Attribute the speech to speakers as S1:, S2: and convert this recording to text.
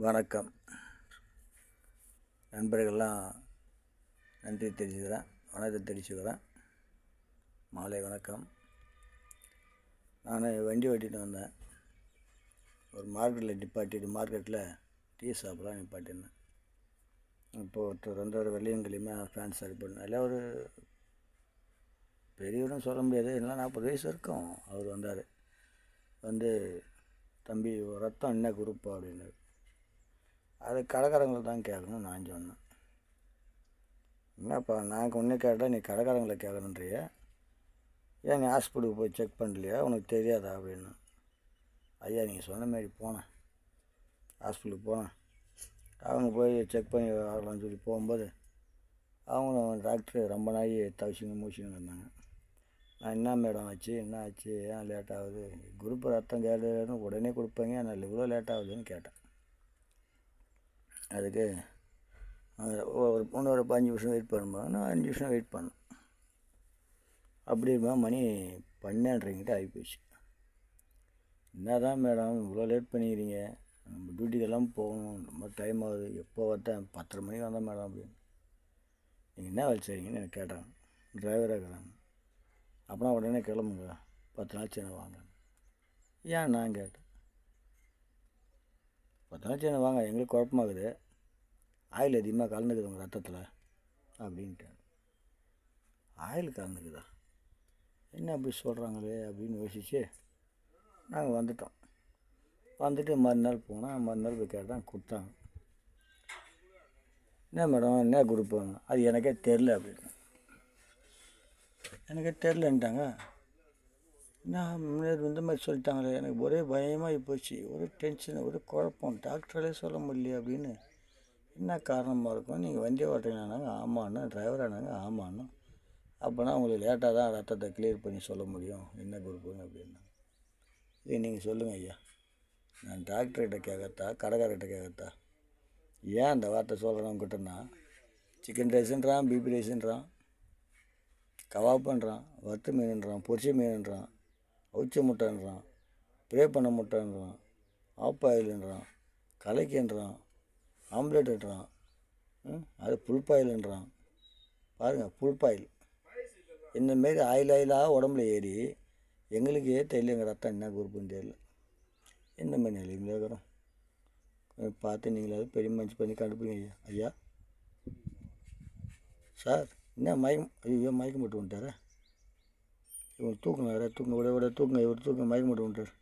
S1: வணக்கம் நண்பர்கள்லாம், நன்றி தெரிவிச்சுக்கிறேன், வணக்கத்தை தெரிவிச்சுக்கிறேன். மாலை வணக்கம். நான் வண்டி ஓட்டிகிட்டு வந்தேன். ஒரு மார்க்கெட்டில் டீ சாப்பிட்லாம் நிப்பாட்டியிருந்தேன். இப்போது ஒருத்தர் வந்தார், வெள்ளையங்கிளியுமே ஃபேன் சரி பண்ண எல்லாம் ஒரு பெரியவரும் சொல்ல முடியாது, இல்லை 40 வயசு இருக்கும். அவர் வந்தார். வந்து, தம்பி ரத்தம் என்ன குரூப்பா அப்படின்னாரு. அது கடைக்காரங்களை தான் கேட்கணும் நான் சொன்னேன். என்னப்பா நான் ஒன்று கேட்டால் நீ கடைக்காரங்களை கேட்கணுன்றிய, ஏன் நீ ஹாஸ்பிட்டலுக்கு போய் செக் பண்ணலையா, உனக்கு தெரியாதா அப்படின்னு. ஐயா நீங்கள் சொன்ன மாரி போனேன், ஹாஸ்பிட்டலுக்கு போனேன். அவங்க போய் செக் பண்ணி ஆகலாம்னு சொல்லி போகும்போது அவங்களும் டாக்டர் ரொம்ப நாய் தவிச்சிங்க மூச்சின்னு இருந்தாங்க. நான் என்ன மேடம் ஆச்சு, என்ன ஆச்சு, ஏன் லேட் ஆகுது, குரூப் ரத்தம் கேட்டுன்னு உடனே கொடுப்பீங்க, நான் இவ்வளோ லேட் ஆகுதுன்னு கேட்டேன். அதுக்கு ஒரு 5 நிமிஷம் வெயிட் பண்ணும்போது நான் 5 நிமிஷம் வெயிட் பண்ணேன். அப்படி இருக்கும்போது மணி 12:30 ஆகிப்போச்சு. என்ன தான் மேடம் இவ்வளோ லேட் பண்ணிக்கிறீங்க, நம்ம டியூட்டிக்கெல்லாம் போகணும், ரொம்ப டைம் ஆகுது, எப்போ வந்தேன் 10:30 மணிக்கு வந்தேன் மேடம் அப்படின்னு. நீங்கள் என்ன வேலை செய்கிறீங்கன்னு எனக்கு கேட்டாங்க. டிரைவராக இருக்கிறாங்க. அப்படின்னா உடனே கிளம்புங்க, 10 நாள் சேனை வாங்க. ஏன் நான் கேட்டேன், 10 நாள் சேனை வாங்க, எங்களுக்கு குழப்பமாகுது, ஆயில் அதிகமாக கலந்துக்குது உங்கள் ரத்தத்தில் அப்படின்ட்டாங்க. ஆயில் கலந்துக்குதா, என்ன அப்படி சொல்கிறாங்களே அப்படின்னு யோசிச்சு நாங்கள் வந்துட்டோம். வந்துட்டு மறுநாள் போனால் மறுநாள் போய் கேட்டால் கொடுத்தாங்க. என்ன மேடம் என்ன குரூப் வேணும், அது எனக்கே தெரில அப்படின்னு. எனக்கே தெரிலன்ட்டாங்க. நான் முன்னாடி இந்த மாதிரி சொல்லிட்டாங்களே, எனக்கு ஒரே பயமாக போச்சு, ஒரே டென்ஷன், ஒரே குழப்பம், டாக்டராலே சொல்ல முடியல அப்படின்னு. என்ன காரணமாக இருக்கும், நீங்கள் வண்டி ஓட்டுறீங்கன்னாங்க ஆமாண்ணா, டிரைவரானாங்க ஆமாண்ணா, அப்போனா உங்களுக்கு லேட்டாக தான் ரத்தத்தை கிளியர் பண்ணி சொல்ல முடியும் என்ன குரூப்புன்னு அப்படின்னாங்க. இது நீங்கள் சொல்லுங்கள் ஐயா, நான் டாக்டர்கிட்ட கேட்கறதா கடைக்காரர்கிட்ட கேட்கறதா, ஏன் அந்த வார்த்தை சொல்கிறவங்கிட்டன்னா சிக்கன் ரைஸுன்றான், பிபி ரைஸுன்றான், கவாப்புன்றான், வறுத்த மீனுன்றான், பொரிச்ச மீனுன்றான், அவிச்ச முட்டைன்றான், ப்ரே பண்ண முட்டைன்றான், ஆப் ஆயிலுன்றான், கலைக்குன்றான், ஆம்லேட்டுன்றான், அது புல்பாயிலுன்றான். பாருங்கள், புல்பாயில் இந்தமாரி ஆயிலாக உடம்புல ஏறி எங்களுக்கே தெரியல, எங்கள் ரத்தம் என்ன குரூப்புன்னு தெரியல. இந்த மாதிரி நிலைமையில் இருக்கிறோம். பார்த்து நீங்களாவது பெரிய மனுச்சு பண்ணி கண்டுபிடிங்க ஐயா. ஐயா சார், என்ன மயக்கம், ஐயோ மயக்கம் போட்டு வந்துட்டாரா, இவங்க தூக்குங்க, தூக்குங்க, விட தூக்குங்க, இவர் தூக்குங்க, மயக்கம் போட்டு வந்துட்டார்.